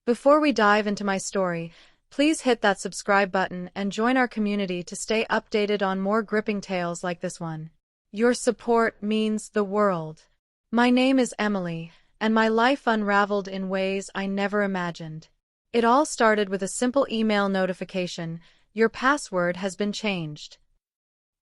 Before we dive into my story, please hit that subscribe button and join our community to stay updated on more gripping tales like this one. Your support means the world. My name is Emily, and my life unraveled in ways I never imagined. It all started with a simple email notification: your password has been changed.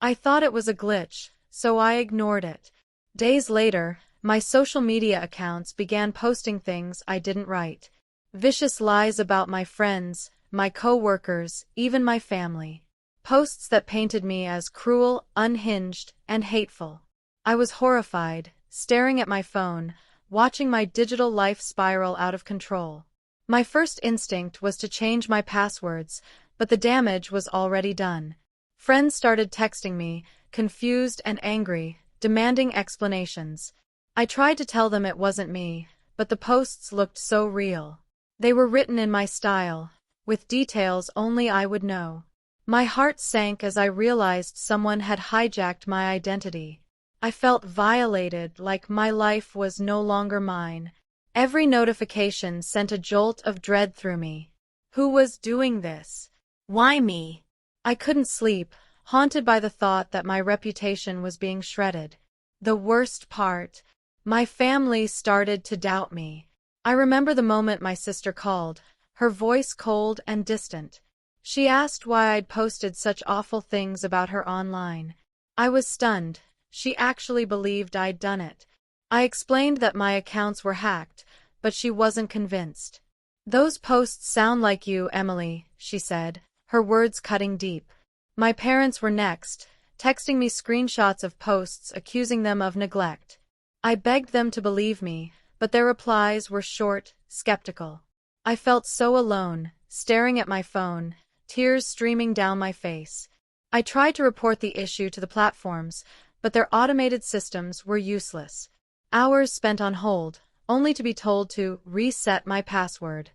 I thought it was a glitch, so I ignored it. Days later, my social media accounts began posting things I didn't write. Vicious lies about my friends, my co-workers, even my family. Posts that painted me as cruel, unhinged, and hateful. I was horrified, staring at my phone, watching my digital life spiral out of control. My first instinct was to change my passwords, but the damage was already done. Friends started texting me, confused and angry, demanding explanations. I tried to tell them it wasn't me, but the posts looked so real. They were written in my style, with details only I would know. My heart sank as I realized someone had hijacked my identity. I felt violated, like my life was no longer mine. Every notification sent a jolt of dread through me. Who was doing this? Why me? I couldn't sleep, haunted by the thought that my reputation was being shredded. The worst part, my family started to doubt me. I remember the moment my sister called, her voice cold and distant. She asked why I'd posted such awful things about her online. I was stunned. She actually believed I'd done it. I explained that my accounts were hacked, but she wasn't convinced. "Those posts sound like you, Emily," she said, her words cutting deep. My parents were next, texting me screenshots of posts accusing them of neglect. I begged them to believe me, but their replies were short, skeptical. I felt so alone, staring at my phone, tears streaming down my face. I tried to report the issue to the platforms, but their automated systems were useless. Hours spent on hold, only to be told to reset my password.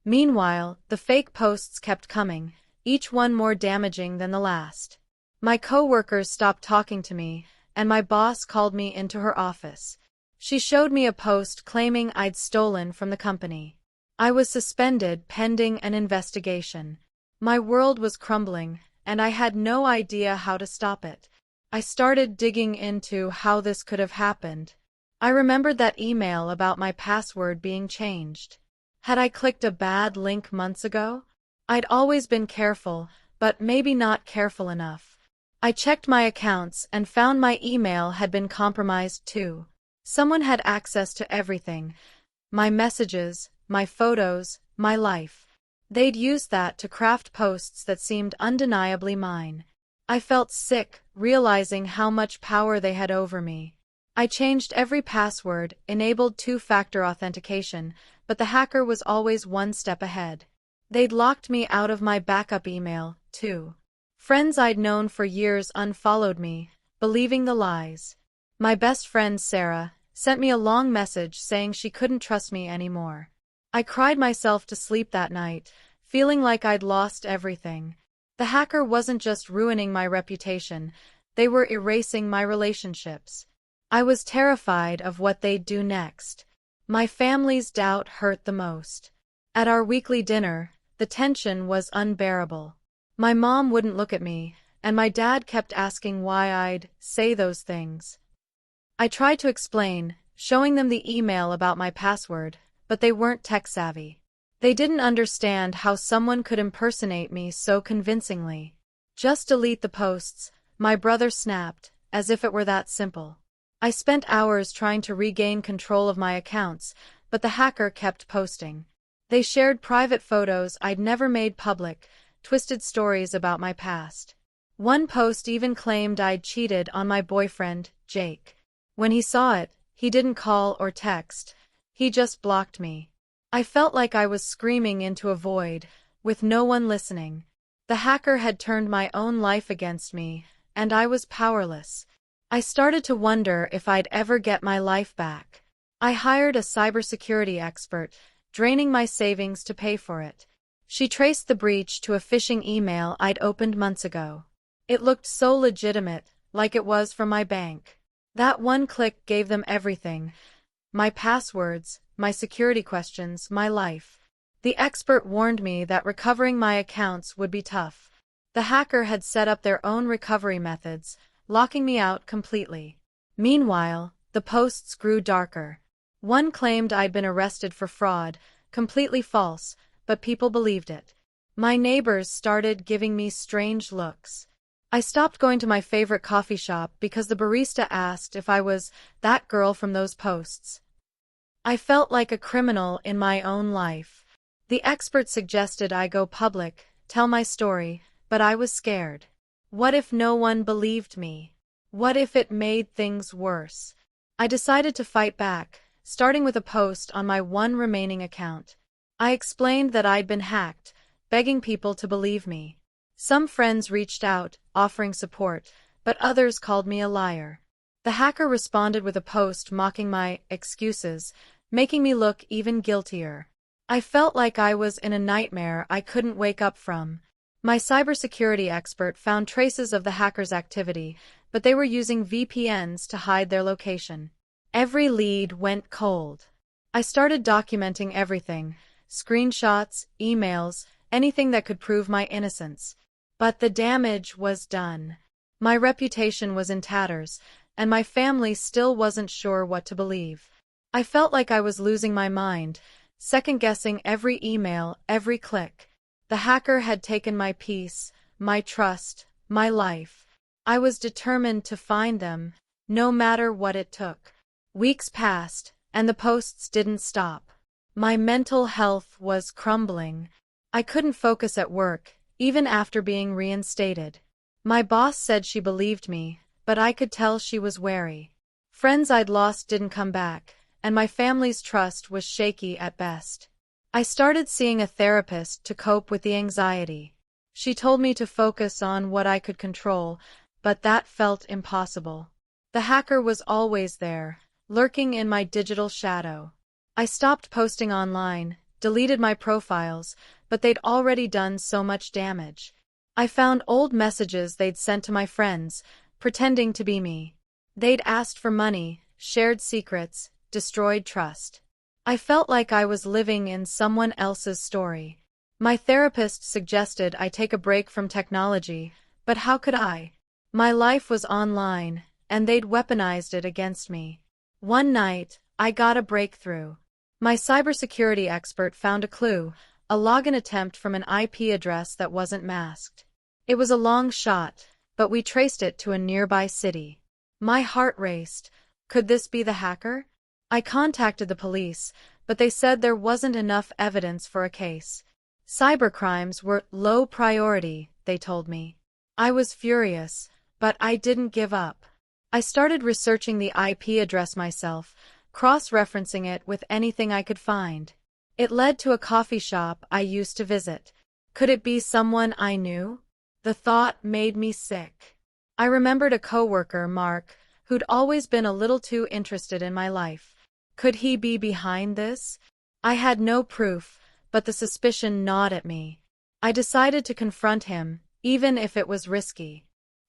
Meanwhile, the fake posts kept coming, each one more damaging than the last. My coworkers stopped talking to me, and my boss called me into her office. She showed me a post claiming I'd stolen from the company. I was suspended pending an investigation. My world was crumbling, and I had no idea how to stop it. I started digging into how this could have happened. I remembered that email about my password being changed. Had I clicked a bad link months ago? I'd always been careful, but maybe not careful enough. I checked my accounts and found my email had been compromised too. Someone had access to everything: my messages, my photos, my life. They'd used that to craft posts that seemed undeniably mine. I felt sick, realizing how much power they had over me. I changed every password, enabled two-factor authentication, but the hacker was always one step ahead. They'd locked me out of my backup email, too. Friends I'd known for years unfollowed me, believing the lies. My best friend, Sarah, sent me a long message saying she couldn't trust me anymore. I cried myself to sleep that night, feeling like I'd lost everything. The hacker wasn't just ruining my reputation, they were erasing my relationships. I was terrified of what they'd do next. My family's doubt hurt the most. At our weekly dinner, the tension was unbearable. My mom wouldn't look at me, and my dad kept asking why I'd say those things. I tried to explain, showing them the email about my password, but they weren't tech-savvy. They didn't understand how someone could impersonate me so convincingly. "Just delete the posts," my brother snapped, as if it were that simple. I spent hours trying to regain control of my accounts, but the hacker kept posting. They shared private photos I'd never made public, twisted stories about my past. One post even claimed I'd cheated on my boyfriend, Jake. When he saw it, he didn't call or text. He just blocked me. I felt like I was screaming into a void, with no one listening. The hacker had turned my own life against me, and I was powerless. I started to wonder if I'd ever get my life back. I hired a cybersecurity expert, draining my savings to pay for it. She traced the breach to a phishing email I'd opened months ago. It looked so legitimate, like it was from my bank. That one click gave them everything: my passwords, my security questions, my life. The expert warned me that recovering my accounts would be tough. The hacker had set up their own recovery methods, locking me out completely. Meanwhile, the posts grew darker. One claimed I'd been arrested for fraud, completely false, but people believed it. My neighbors started giving me strange looks. I stopped going to my favorite coffee shop because the barista asked if I was that girl from those posts. I felt like a criminal in my own life. The expert suggested I go public, tell my story, but I was scared. What if no one believed me? What if it made things worse? I decided to fight back, starting with a post on my one remaining account. I explained that I'd been hacked, begging people to believe me. Some friends reached out, offering support, but others called me a liar. The hacker responded with a post mocking my excuses, making me look even guiltier. I felt like I was in a nightmare I couldn't wake up from. My cybersecurity expert found traces of the hacker's activity, but they were using VPNs to hide their location. Every lead went cold. I started documenting everything, screenshots, emails, anything that could prove my innocence. But the damage was done. My reputation was in tatters, and my family still wasn't sure what to believe. I felt like I was losing my mind, second-guessing every email, every click. The hacker had taken my peace, my trust, my life. I was determined to find them, no matter what it took. Weeks passed, and the posts didn't stop. My mental health was crumbling. I couldn't focus at work, even after being reinstated. My boss said she believed me, but I could tell she was wary. Friends I'd lost didn't come back, and my family's trust was shaky at best. I started seeing a therapist to cope with the anxiety. She told me to focus on what I could control, but that felt impossible. The hacker was always there, lurking in my digital shadow. I stopped posting online, deleted my profiles, but they'd already done so much damage. I found old messages they'd sent to my friends, pretending to be me. They'd asked for money, shared secrets, destroyed trust. I felt like I was living in someone else's story. My therapist suggested I take a break from technology, but how could I? My life was online, and they'd weaponized it against me. One night, I got a breakthrough. My cybersecurity expert found a clue, a login attempt from an IP address that wasn't masked. It was a long shot, but we traced it to a nearby city. My heart raced. Could this be the hacker? I contacted the police, but they said there wasn't enough evidence for a case. Cybercrimes were low priority, they told me. I was furious, but I didn't give up. I started researching the IP address myself, cross-referencing it with anything I could find. It led to a coffee shop I used to visit. Could it be someone I knew? The thought made me sick. I remembered a coworker, Mark, who'd always been a little too interested in my life. Could he be behind this? I had no proof, but the suspicion gnawed at me. I decided to confront him, even if it was risky.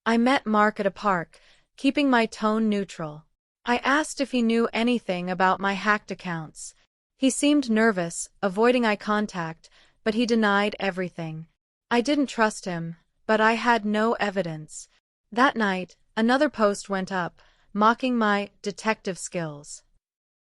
I met Mark at a park, keeping my tone neutral. I asked if he knew anything about my hacked accounts. He seemed nervous, avoiding eye contact, but he denied everything. I didn't trust him, but I had no evidence. That night, another post went up, mocking my detective skills.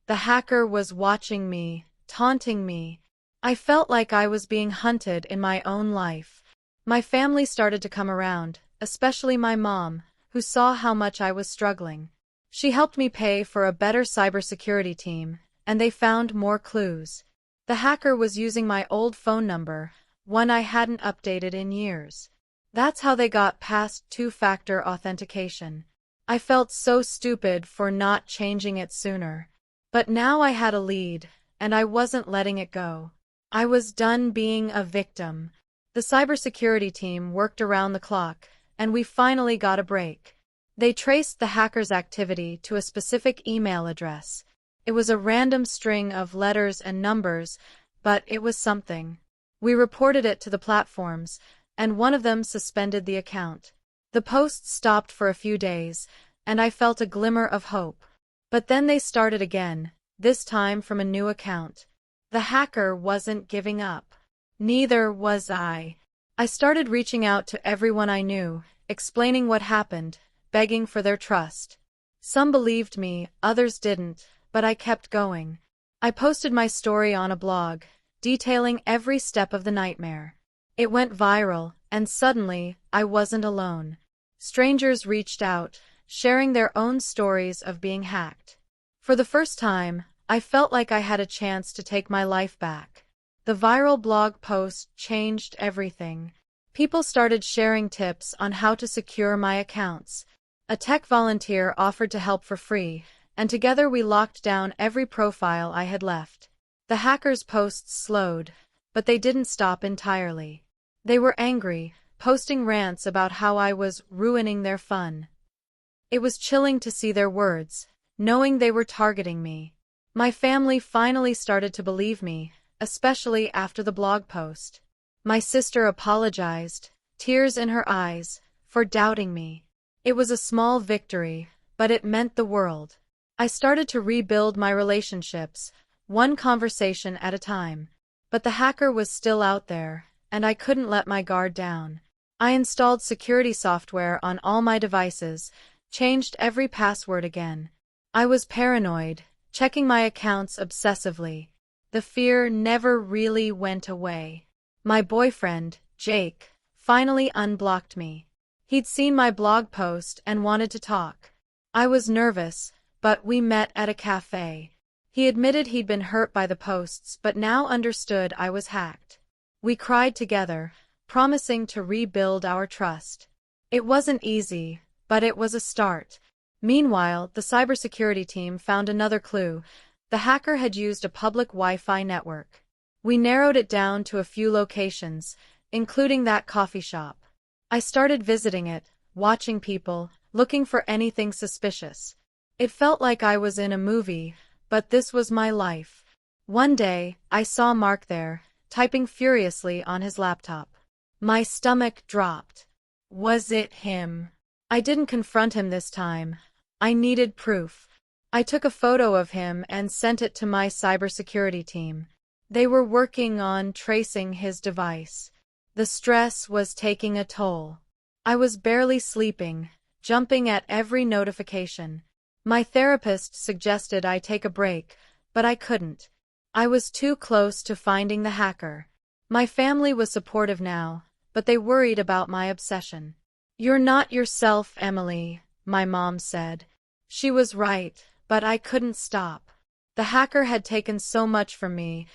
The hacker was watching me, taunting me. I felt like I was being hunted in my own life. My family started to come around, especially my mom, who saw how much I was struggling. She helped me pay for a better cybersecurity team, and they found more clues. The hacker was using my old phone number, one I hadn't updated in years. That's how they got past two-factor authentication. I felt so stupid for not changing it sooner. But now I had a lead, and I wasn't letting it go. I was done being a victim. The cybersecurity team worked around the clock, and we finally got a break. They traced the hacker's activity to a specific email address. It was a random string of letters and numbers, but it was something. We reported it to the platforms, and one of them suspended the account. The posts stopped for a few days, and I felt a glimmer of hope. But then they started again, this time from a new account. The hacker wasn't giving up. Neither was I. I started reaching out to everyone I knew, explaining what happened, begging for their trust. Some believed me, others didn't, but I kept going. I posted my story on a blog, detailing every step of the nightmare. It went viral, and suddenly, I wasn't alone. Strangers reached out, sharing their own stories of being hacked. For the first time, I felt like I had a chance to take my life back. The viral blog post changed everything. People started sharing tips on how to secure my accounts. A tech volunteer offered to help for free, and together we locked down every profile I had left. The hackers' posts slowed, but they didn't stop entirely. They were angry, posting rants about how I was ruining their fun. It was chilling to see their words, knowing they were targeting me. My family finally started to believe me, especially after the blog post. My sister apologized, tears in her eyes, for doubting me. It was a small victory, but it meant the world. I started to rebuild my relationships, one conversation at a time. But the hacker was still out there, and I couldn't let my guard down. I installed security software on all my devices, changed every password again. I was paranoid, checking my accounts obsessively. The fear never really went away. My boyfriend, Jake, finally unblocked me. He'd seen my blog post and wanted to talk. I was nervous, but we met at a cafe. He admitted he'd been hurt by the posts but now understood I was hacked. We cried together, promising to rebuild our trust. It wasn't easy, but it was a start. Meanwhile, the cybersecurity team found another clue. The hacker had used a public Wi-Fi network. We narrowed it down to a few locations, including that coffee shop. I started visiting it, watching people, looking for anything suspicious. It felt like I was in a movie, but this was my life. One day, I saw Mark there, typing furiously on his laptop. My stomach dropped. Was it him? I didn't confront him this time. I needed proof. I took a photo of him and sent it to my cybersecurity team. They were working on tracing his device. The stress was taking a toll. I was barely sleeping, jumping at every notification. My therapist suggested I take a break, but I couldn't. I was too close to finding the hacker. My family was supportive now, but they worried about my obsession. "You're not yourself, Emily," my mom said. She was right, but I couldn't stop. The hacker had taken so much from me.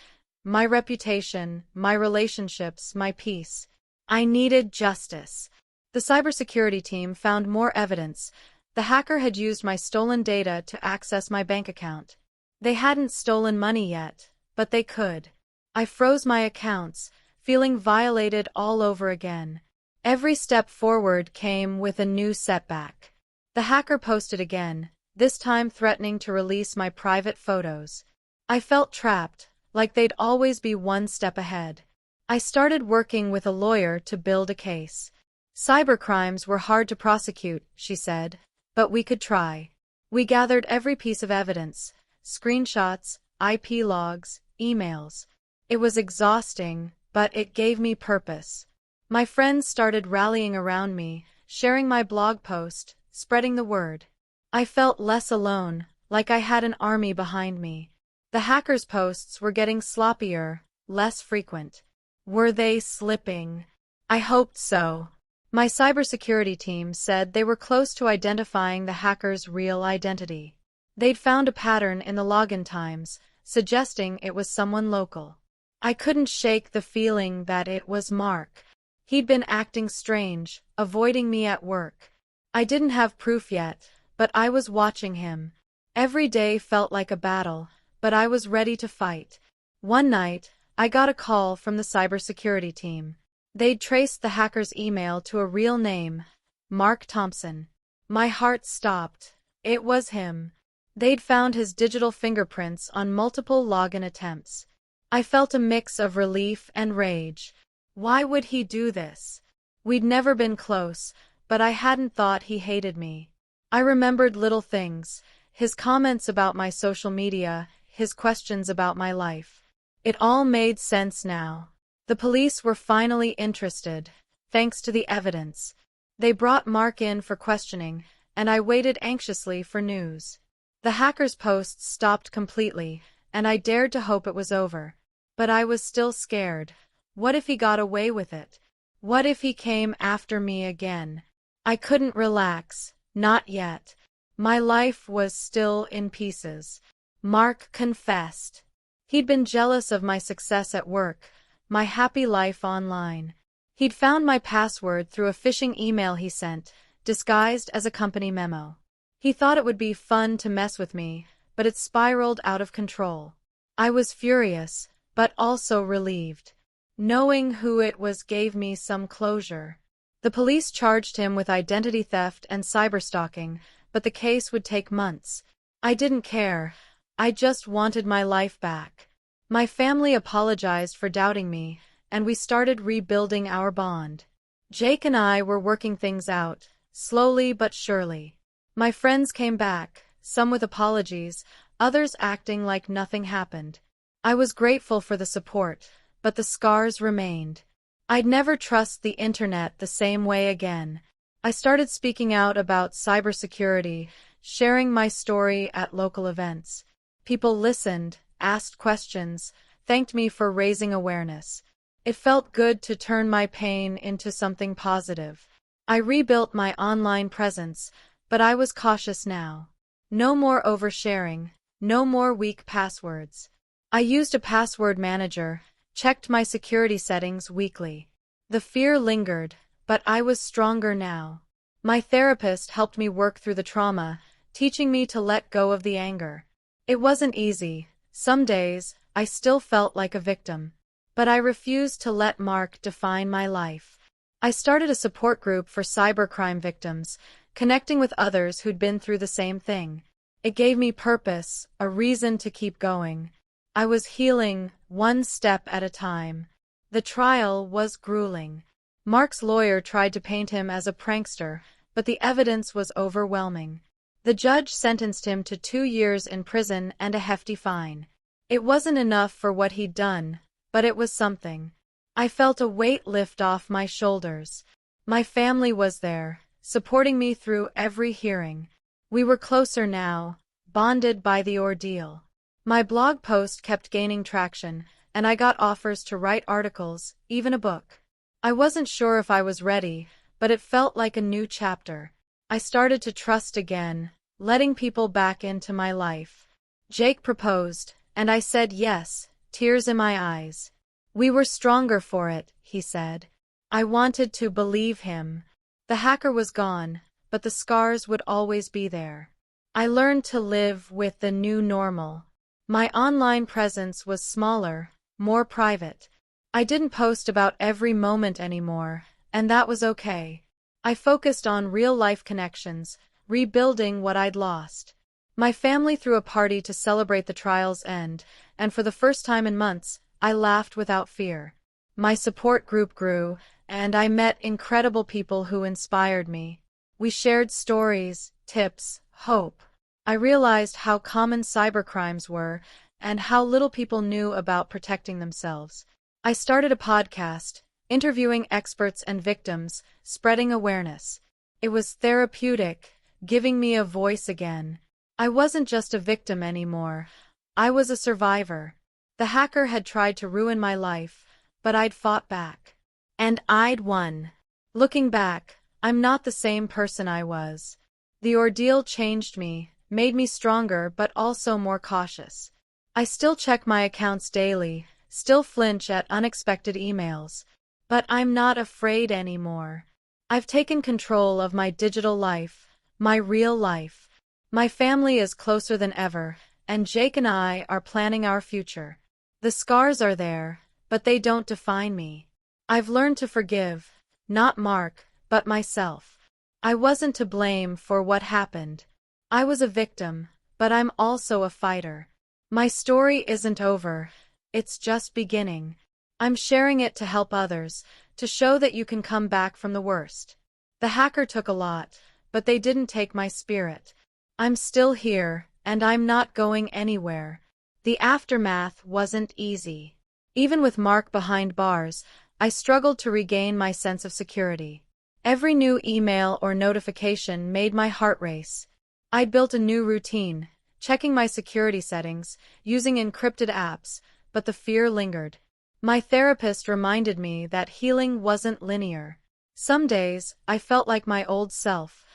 My reputation, my relationships, my peace. I needed justice. The cybersecurity team found more evidence. The hacker had used my stolen data to access my bank account. They hadn't stolen money yet, but they could. I froze my accounts, feeling violated all over again. Every step forward came with a new setback. The hacker posted again, this time threatening to release my private photos. I felt trapped, like they'd always be one step ahead. I started working with a lawyer to build a case. Cybercrimes were hard to prosecute, she said, but we could try. We gathered every piece of evidence, screenshots, IP logs, emails. It was exhausting, but it gave me purpose. My friends started rallying around me, sharing my blog post, spreading the word. I felt less alone, like I had an army behind me. The hackers' posts were getting sloppier, less frequent. Were they slipping? I hoped so. My cybersecurity team said they were close to identifying the hacker's real identity. They'd found a pattern in the login times, suggesting it was someone local. I couldn't shake the feeling that it was Mark. He'd been acting strange, avoiding me at work. I didn't have proof yet, but I was watching him. Every day felt like a battle, but I was ready to fight. One night, I got a call from the cybersecurity team. They'd traced the hacker's email to a real name, Mark Thompson. My heart stopped. It was him. They'd found his digital fingerprints on multiple login attempts. I felt a mix of relief and rage. Why would he do this? We'd never been close, but I hadn't thought he hated me. I remembered little things, his comments about my social media, his questions about my life. It all made sense now. The police were finally interested, thanks to the evidence. They brought Mark in for questioning, and I waited anxiously for news. The hacker's posts stopped completely, and I dared to hope it was over. But I was still scared. What if he got away with it? What if he came after me again? I couldn't relax, not yet. My life was still in pieces. Mark confessed. He'd been jealous of my success at work, my happy life online. He'd found my password through a phishing email he sent, disguised as a company memo. He thought it would be fun to mess with me, but it spiraled out of control. I was furious, but also relieved. Knowing who it was gave me some closure. The police charged him with identity theft and cyberstalking, but the case would take months. I didn't care. I just wanted my life back. My family apologized for doubting me, and we started rebuilding our bond. Jake and I were working things out, slowly but surely. My friends came back, some with apologies, others acting like nothing happened. I was grateful for the support, but the scars remained. I'd never trust the internet the same way again. I started speaking out about cybersecurity, sharing my story at local events. People listened, asked questions, thanked me for raising awareness. It felt good to turn my pain into something positive. I rebuilt my online presence, but I was cautious now. No more oversharing, no more weak passwords. I used a password manager, checked my security settings weekly. The fear lingered, but I was stronger now. My therapist helped me work through the trauma, teaching me to let go of the anger. It wasn't easy. Some days, I still felt like a victim. But I refused to let Mark define my life. I started a support group for cybercrime victims, connecting with others who'd been through the same thing. It gave me purpose, a reason to keep going. I was healing, one step at a time. The trial was grueling. Mark's lawyer tried to paint him as a prankster, but the evidence was overwhelming. The judge sentenced him to 2 years in prison and a hefty fine. It wasn't enough for what he'd done, but it was something. I felt a weight lift off my shoulders. My family was there, supporting me through every hearing. We were closer now, bonded by the ordeal. My blog post kept gaining traction, and I got offers to write articles, even a book. I wasn't sure if I was ready, but it felt like a new chapter. I started to trust again, letting people back into my life. Jake proposed, and I said yes, tears in my eyes. We were stronger for it, he said. I wanted to believe him. The hacker was gone, but the scars would always be there. I learned to live with the new normal. My online presence was smaller, more private. I didn't post about every moment anymore, and that was okay. I focused on real-life connections, rebuilding what I'd lost. My family threw a party to celebrate the trial's end, and for the first time in months, I laughed without fear. My support group grew, and I met incredible people who inspired me. We shared stories, tips, hope. I realized how common cybercrimes were, and how little people knew about protecting themselves. I started a podcast, interviewing experts and victims, spreading awareness. It was therapeutic, giving me a voice again. I wasn't just a victim anymore. I was a survivor. The hacker had tried to ruin my life, but I'd fought back. And I'd won. Looking back, I'm not the same person I was. The ordeal changed me, made me stronger but also more cautious. I still check my accounts daily, still flinch at unexpected emails. But I'm not afraid anymore. I've taken control of my digital life, my real life. My family is closer than ever, and Jake and I are planning our future. The scars are there, but they don't define me. I've learned to forgive, not Mark, but myself. I wasn't to blame for what happened. I was a victim, but I'm also a fighter. My story isn't over, it's just beginning. I'm sharing it to help others, to show that you can come back from the worst. The hacker took a lot, but they didn't take my spirit. I'm still here, and I'm not going anywhere. The aftermath wasn't easy. Even with Mark behind bars, I struggled to regain my sense of security. Every new email or notification made my heart race. I'd built a new routine, checking my security settings, using encrypted apps, but the fear lingered. My therapist reminded me that healing wasn't linear. Some days, I felt like my old self.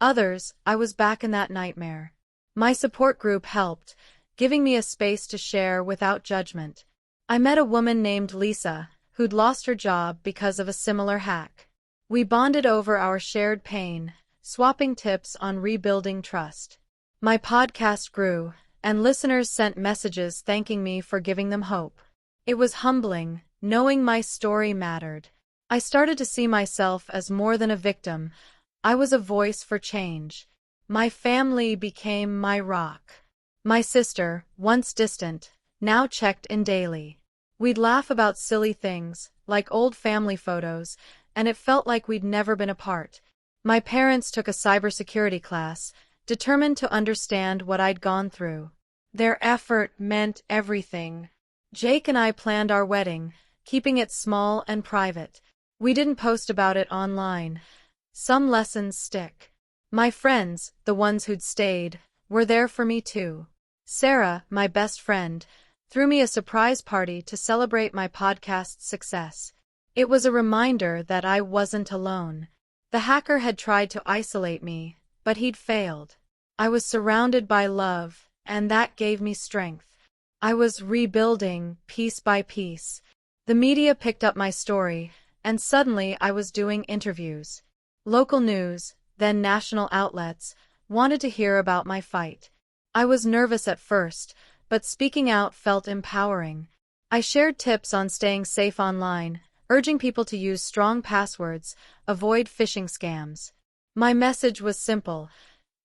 Others, I was back in that nightmare. My support group helped, giving me a space to share without judgment. I met a woman named Lisa, who'd lost her job because of a similar hack. We bonded over our shared pain, swapping tips on rebuilding trust. My podcast grew, and listeners sent messages thanking me for giving them hope. It was humbling, knowing my story mattered. I started to see myself as more than a victim. I was a voice for change. My family became my rock. My sister, once distant, now checked in daily. We'd laugh about silly things, like old family photos, and it felt like we'd never been apart. My parents took a cybersecurity class, determined to understand what I'd gone through. Their effort meant everything. Jake and I planned our wedding, keeping it small and private. We didn't post about it online. Some lessons stick. My friends, the ones who'd stayed, were there for me too. Sarah, my best friend, threw me a surprise party to celebrate my podcast's success. It was a reminder that I wasn't alone. The hacker had tried to isolate me, but he'd failed. I was surrounded by love, and that gave me strength. I was rebuilding, piece by piece. The media picked up my story, and suddenly I was doing interviews. Local news, then national outlets, wanted to hear about my fight. I was nervous at first, but speaking out felt empowering. I shared tips on staying safe online, urging people to use strong passwords, avoid phishing scams. My message was simple: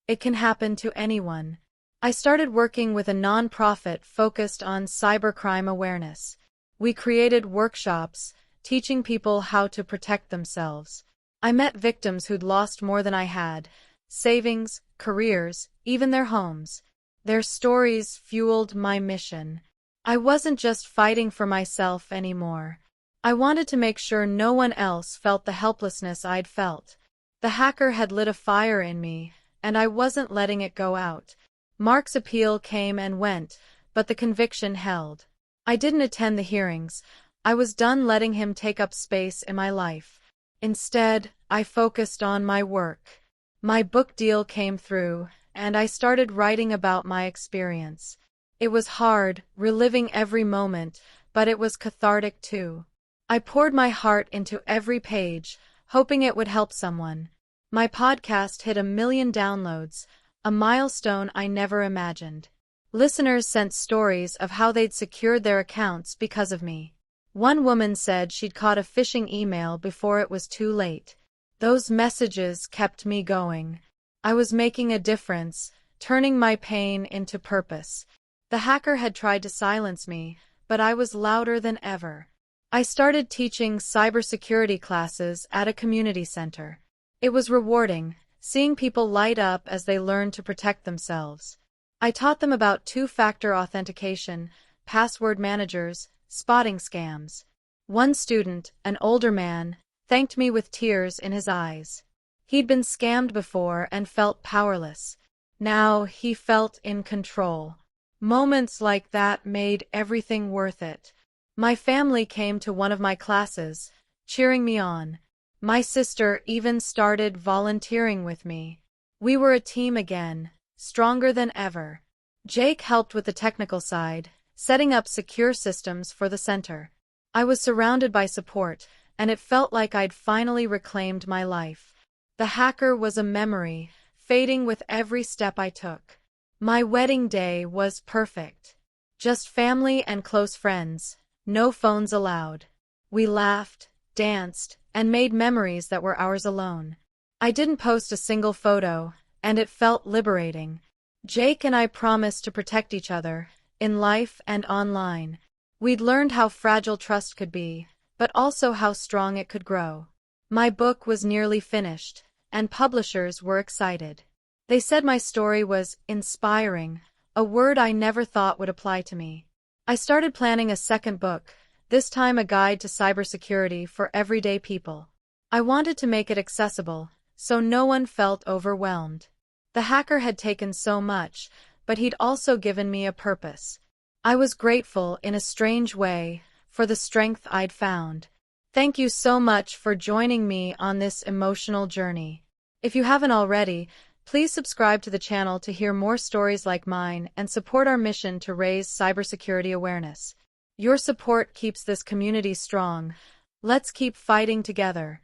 it can happen to anyone. I started working with a nonprofit focused on cybercrime awareness. We created workshops, teaching people how to protect themselves. I met victims who'd lost more than I had: savings, careers, even their homes. Their stories fueled my mission. I wasn't just fighting for myself anymore. I wanted to make sure no one else felt the helplessness I'd felt. The hacker had lit a fire in me, and I wasn't letting it go out. Mark's appeal came and went, but the conviction held. I didn't attend the hearings. I was done letting him take up space in my life. Instead, I focused on my work. My book deal came through, and I started writing about my experience. It was hard, reliving every moment, but it was cathartic too. I poured my heart into every page, hoping it would help someone. My podcast hit 1 million downloads, a milestone I never imagined. Listeners sent stories of how they'd secured their accounts because of me. One woman said she'd caught a phishing email before it was too late. Those messages kept me going. I was making a difference, turning my pain into purpose. The hacker had tried to silence me, but I was louder than ever. I started teaching cybersecurity classes at a community center. It was rewarding, seeing people light up as they learned to protect themselves. I taught them about two-factor authentication, password managers, spotting scams. One student, an older man, thanked me with tears in his eyes. He'd been scammed before and felt powerless. Now he felt in control. Moments like that made everything worth it. My family came to one of my classes, cheering me on. My sister even started volunteering with me. We were a team again, stronger than ever. Jake helped with the technical side, setting up secure systems for the center. I was surrounded by support, and it felt like I'd finally reclaimed my life. The hacker was a memory, fading with every step I took. My wedding day was perfect. Just family and close friends, no phones allowed. We laughed, danced, and made memories that were ours alone. I didn't post a single photo, and it felt liberating. Jake and I promised to protect each other, in life and online. We'd learned how fragile trust could be, but also how strong it could grow. My book was nearly finished, and publishers were excited. They said my story was inspiring, a word I never thought would apply to me. I started planning a second book, this time a guide to cybersecurity for everyday people. I wanted to make it accessible, so no one felt overwhelmed. The hacker had taken so much, but he'd also given me a purpose. I was grateful in a strange way for the strength I'd found. Thank you so much for joining me on this emotional journey. If you haven't already, please subscribe to the channel to hear more stories like mine and support our mission to raise cybersecurity awareness. Your support keeps this community strong. Let's keep fighting together.